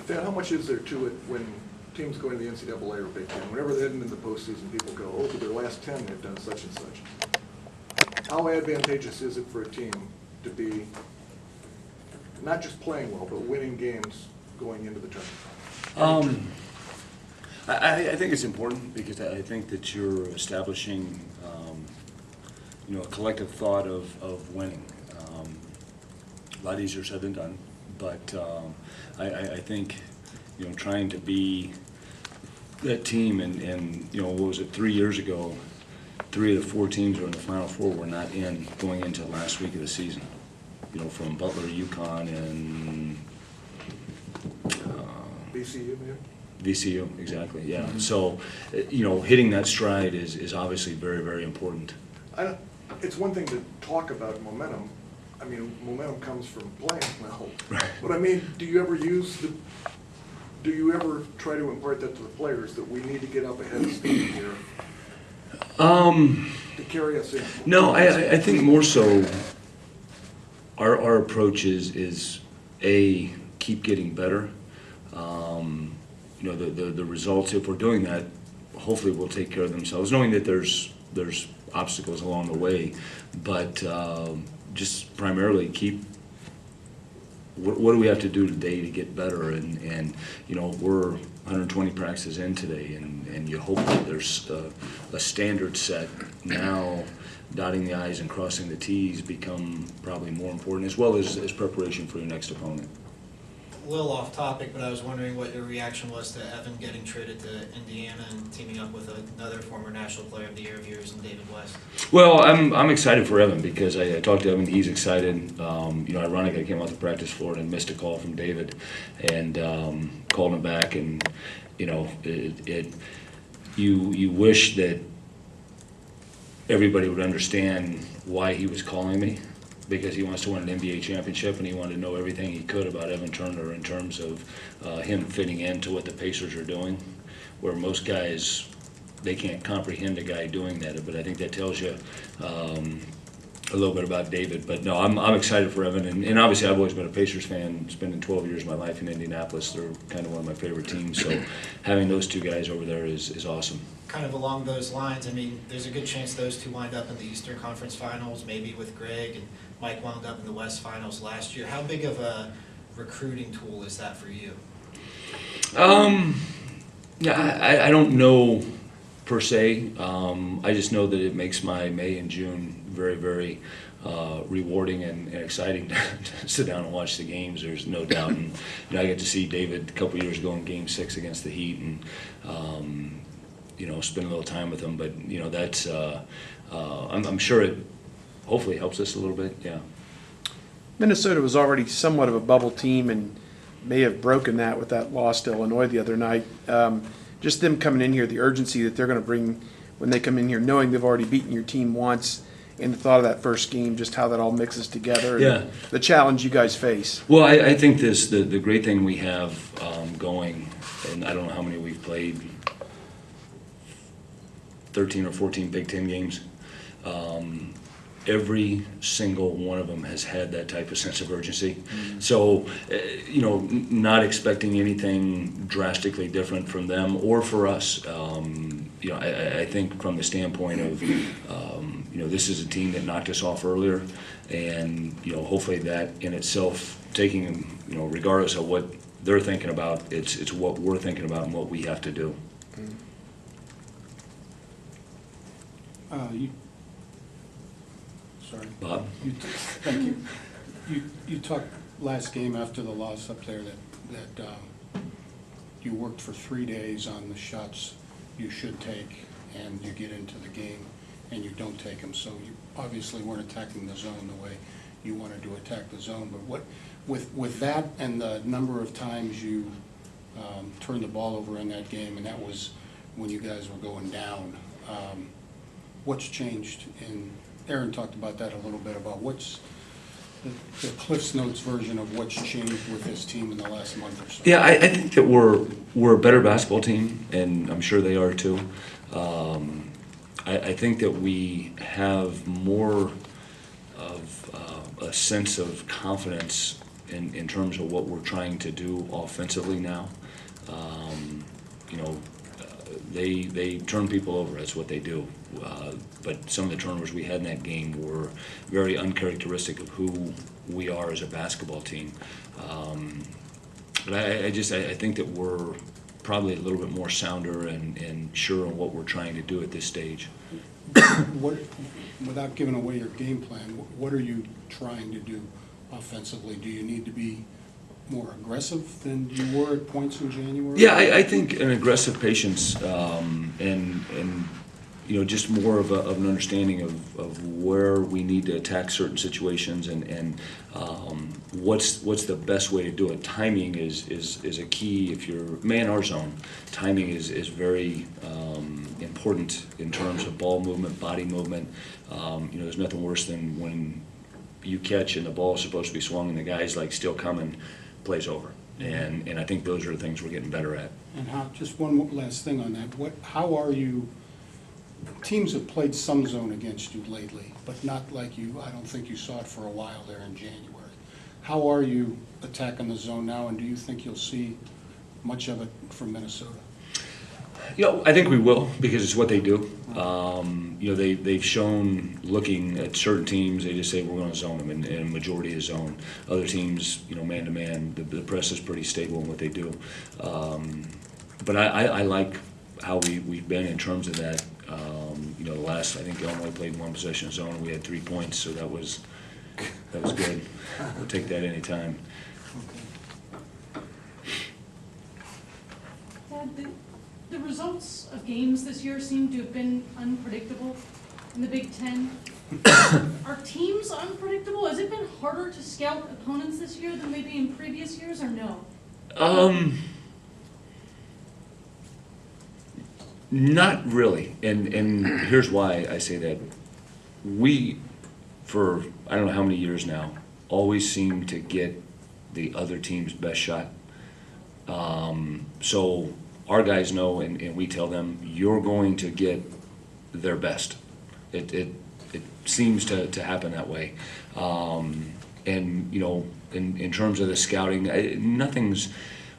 Dan, how much is there to it when teams go into the NCAA or Big Ten? Whenever they're heading into the postseason, people go, oh, but their last 10 they've done such and such. How advantageous is it for a team to be not just playing well, but winning games going into the tournament? I think it's important because I think that you're establishing, a collective thought of winning. A lot easier said than done, but I think, trying to be that team and what was it, 3 years ago, 3 of the 4 teams who were in the Final Four were not in going into the last week of the season. From Butler, UConn, and VCU, maybe? VCU, exactly, yeah. So, hitting that stride is obviously very, very important. It's one thing to talk about momentum. I mean, momentum comes from playing well. Right. But I mean, do you ever try to impart that to the players, that we need to get up ahead of steam here to carry us in? No, I think more so our approach is A, keep getting better. The results, if we're doing that, hopefully will take care of themselves, knowing that there's obstacles along the way, but just primarily keep, what do we have to do today to get better? And we're 120 practices in today, and you hope that there's a standard set. Now dotting the I's and crossing the T's become probably more important, as well as preparation for your next opponent. A little off topic, but I was wondering what your reaction was to Evan getting traded to Indiana and teaming up with another former National Player of the Year of yours, and David West. Well, I'm excited for Evan because I talked to Evan. He's excited. Ironically, I came off the practice floor and missed a call from David, and called him back. And you wish that everybody would understand why he was calling me, because he wants to win an NBA championship and he wanted to know everything he could about Evan Turner in terms of him fitting into what the Pacers are doing, where most guys, they can't comprehend a guy doing that. But I think that tells you a little bit about David. But no, I'm excited for Evan, and obviously I've always been a Pacers fan, spending 12 years of my life in Indianapolis. They're kind of one of my favorite teams, so having those two guys over there is awesome. Kind of along those lines, I mean, there's a good chance those two wind up in the Eastern Conference Finals, maybe with Greg, and Mike wound up in the West Finals last year. How big of a recruiting tool is that for you? Yeah, I don't know per se. I just know that it makes my May and June very, very rewarding and exciting to sit down and watch the games. There's no doubt. And I get to see David a couple years ago in Game 6 against the Heat, and spend a little time with him. But that's I'm sure it hopefully helps us a little bit. Yeah. Minnesota was already somewhat of a bubble team and may have broken that with that loss to Illinois the other night. Just them coming in here, the urgency that they're going to bring when they come in here, knowing they've already beaten your team once, and the thought of that first game, just how that all mixes together, and yeah, the challenge you guys face. Well, I think the great thing we have going, and I don't know how many we've played, 13 or 14 Big Ten games. Every single one of them has had that type of sense of urgency. Mm-hmm. So, not expecting anything drastically different from them or for us. I think from the standpoint of, this is a team that knocked us off earlier, and, hopefully that in itself, taking, regardless of what they're thinking about, it's what we're thinking about and what we have to do. Sorry. Bob? Thank you. You talked last game after the loss up there that you worked for 3 days on the shots you should take, and you get into the game and you don't take them. So you obviously weren't attacking the zone the way you wanted to attack the zone. But what with that and the number of times you turned the ball over in that game, and that was when you guys were going down, what's changed? And Aaron talked about that a little bit, about what's the Cliff's Notes version of what's changed with this team in the last month or so. Yeah, I think that we're a better basketball team, and I'm sure they are too. I think that we have more of a sense of confidence in terms of what we're trying to do offensively now. You know, they turn people over, that's what they do. But some of the turnovers we had in that game were very uncharacteristic of who we are as a basketball team. But I think that we're probably a little bit more sounder and sure on what we're trying to do at this stage. What, without giving away your game plan, what are you trying to do offensively? Do you need to be more aggressive than you were at points in January? Yeah, I think an aggressive patience and you know, just more of an understanding of where we need to attack certain situations and what's the best way to do it. Timing is a key. If you're man or zone, timing is very important in terms of ball movement, body movement. You know, there's nothing worse than when you catch and the ball is supposed to be swung and the guy's like still coming, plays over. And I think those are the things we're getting better at. And how, just one last thing on that, how are you, teams have played some zone against you lately, but not like you, I don't think you saw it for a while there in January. How are you attacking the zone now, and do you think you'll see much of it from Minnesota? You know, I think we will, because it's what they do. You know, they've shown, looking at certain teams, they just say we're going to zone them, and a majority is zone. Other teams, you know, man-to-man, the press is pretty stable in what they do. But I like how we've been in terms of that. You know, the last, I think Illinois played one possession zone, and we had 3 points, so that was good. We'll take that anytime. Dad, the results of games this year seem to have been unpredictable in the Big Ten. Are teams unpredictable? Has it been harder to scout opponents this year than maybe in previous years, or no? Not really, and here's why I say that. We, for I don't know how many years now, always seem to get the other team's best shot. So our guys know, and we tell them, you're going to get their best. It seems to happen that way. And, you know, in terms of the scouting, nothing's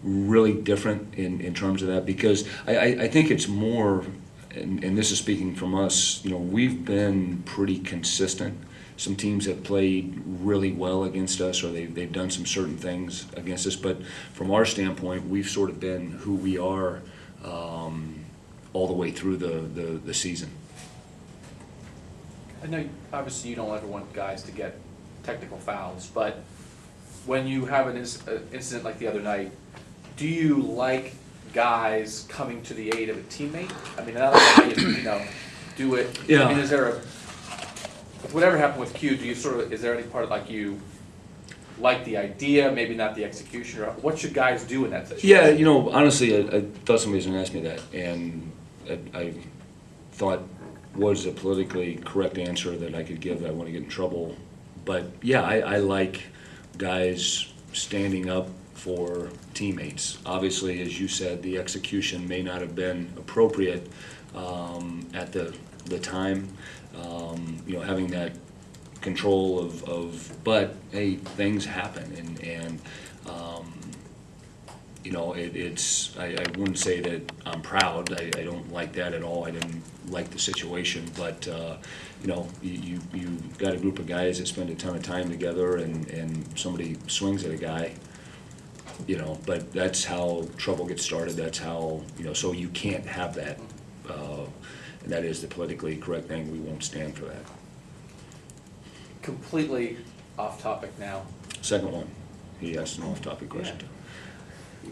really different in terms of that, because I think it's more, and this is speaking from us, you know, we've been pretty consistent. Some teams have played really well against us, or they've done some certain things against us, but from our standpoint, we've sort of been who we are all the way through the season. I know, obviously, you don't ever want guys to get technical fouls, but when you have an incident like the other night, do you like guys coming to the aid of a teammate? I mean, I don't know, you know, do it. Yeah. I mean, is there whatever happened with Q? Do you is there any part of like you like the idea, maybe not the execution, or what should guys do in that situation? Yeah, you know, honestly, I thought somebody was going to ask me that, and I thought was a politically correct answer that I could give. I want to get in trouble, but yeah, I like guys standing up for teammates. Obviously, as you said, the execution may not have been appropriate at the time. You know, having that control of but hey, things happen, and you know, I wouldn't say that I'm proud. I don't like that at all. I didn't like the situation, but you know, you've got a group of guys that spend a ton of time together, and somebody swings at a guy. You know, but that's how trouble gets started. That's how, you know, so you can't have that. And that is the politically correct thing. We won't stand for that. Completely off topic now. Second one, he asked an off-topic question. Yeah.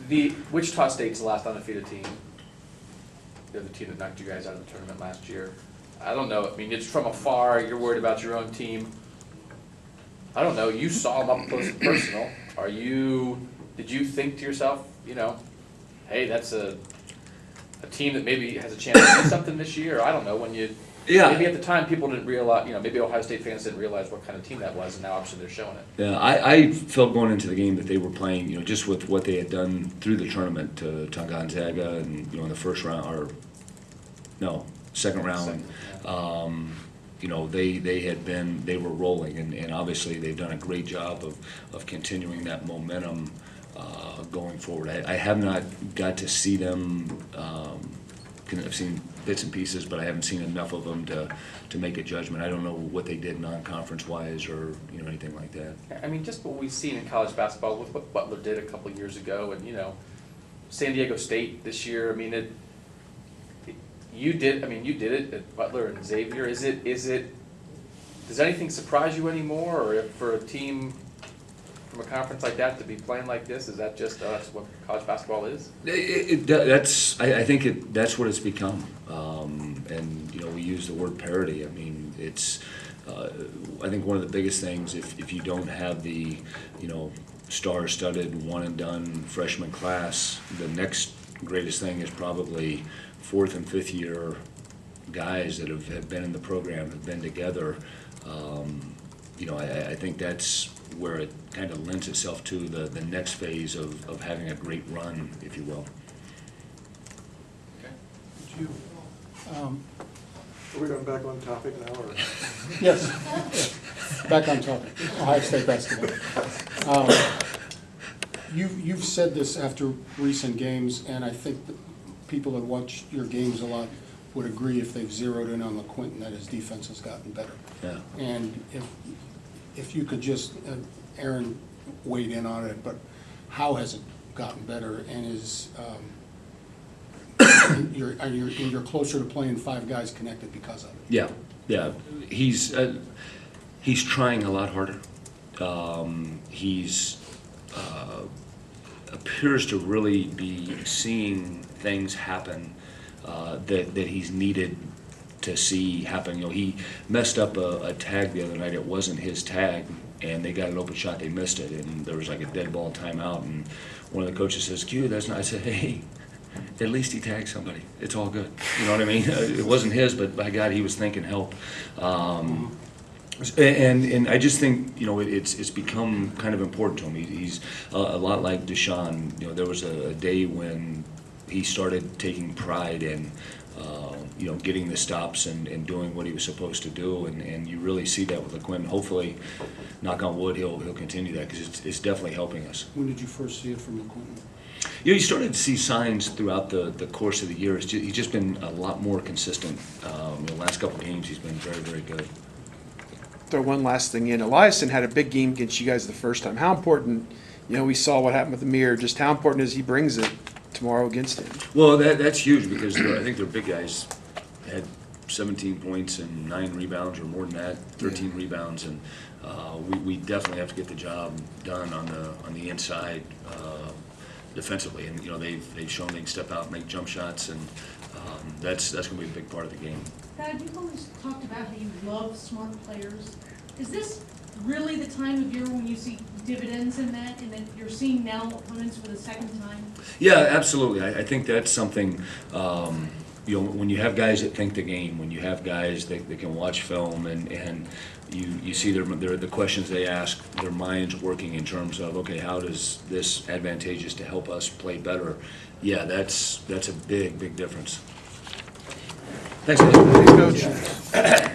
The Wichita State's the last undefeated team. They're the team that knocked you guys out of the tournament last year. I don't know. I mean, it's from afar. You're worried about your own team. I don't know. You saw them up close and personal. Did you think to yourself, you know, hey, that's a team that maybe has a chance to do something this year? I don't know. Yeah. Maybe at the time people didn't realize, you know, maybe Ohio State fans didn't realize what kind of team that was, and now obviously they're showing it. Yeah, I felt going into the game that they were playing, you know, just with what they had done through the tournament to Gonzaga, and, you know, in the first round, or no, second round. Yeah. they were rolling, and obviously they've done a great job of continuing that momentum going forward. I have not got to see them, I've seen bits and pieces, but I haven't seen enough of them to make a judgment. I don't know what they did non-conference wise or, anything like that. I mean, just what we've seen in college basketball with what Butler did a couple of years ago, and San Diego State this year. I mean, you did it at Butler and Xavier. Does anything surprise you anymore, or for a team from a conference like that to be playing like this? Is that just what college basketball is? I think that's what it's become, and we use the word parity. I mean, it's. I think one of the biggest things, if you don't have the, star-studded, one-and-done freshman class, the next greatest thing is probably fourth and fifth year guys that have been in the program, have been together. I think that's where it kind of lends itself to the next phase of having a great run, if you will. Would you, Are we going back on topic now, or? yes, back on topic, Ohio State basketball. You've said this after recent games, and I think that people that watch your games a lot would agree if they've zeroed in on LeQuinton that his defense has gotten better. Yeah. And if you could just, Aaron weighed in on it, but how has it gotten better? And you're closer to playing five guys connected because of it? Yeah. He's trying a lot harder. He's appears to really be seeing things happen that he's needed to see happen. He messed up a tag the other night. It wasn't his tag, and they got an open shot. They missed it, and there was like a dead ball timeout. And one of the coaches says, "Q, that's not." I said, "Hey, at least he tagged somebody. It's all good." You know what I mean? It wasn't his, but by God, he was thinking help. And I just think it's become kind of important to him. He's a lot like Deshaun. There was a day when he started taking pride in getting the stops and doing what he was supposed to do, and you really see that with LeQuinton. Hopefully, knock on wood, he'll continue that, because it's definitely helping us. When did you first see it from LeQuinton? You started to see signs throughout the course of the year. He's just been a lot more consistent. The last couple of games, he's been very, very good. Throw one last thing in. Eliason had a big game against you guys the first time. How important, we saw what happened with Amir, just how important is he brings it tomorrow against him? Well, that's huge, because I think their big guys had 17 points and 9 rebounds, or more than that, 13 rebounds, and we definitely have to get the job done on the inside defensively. And they've shown they can step out and make jump shots, and that's going to be a big part of the game. Thad, you've always talked about how you love smart players. Is this really the time of year when you see dividends in that, and that you're seeing now opponents for the second time? Yeah, absolutely. I think that's something, when you have guys that think the game, when you have guys that can watch film, and you see the questions they ask, their minds working in terms of, okay, how does this advantageous to help us play better? Yeah, that's a big, big difference. Thanks, Coach.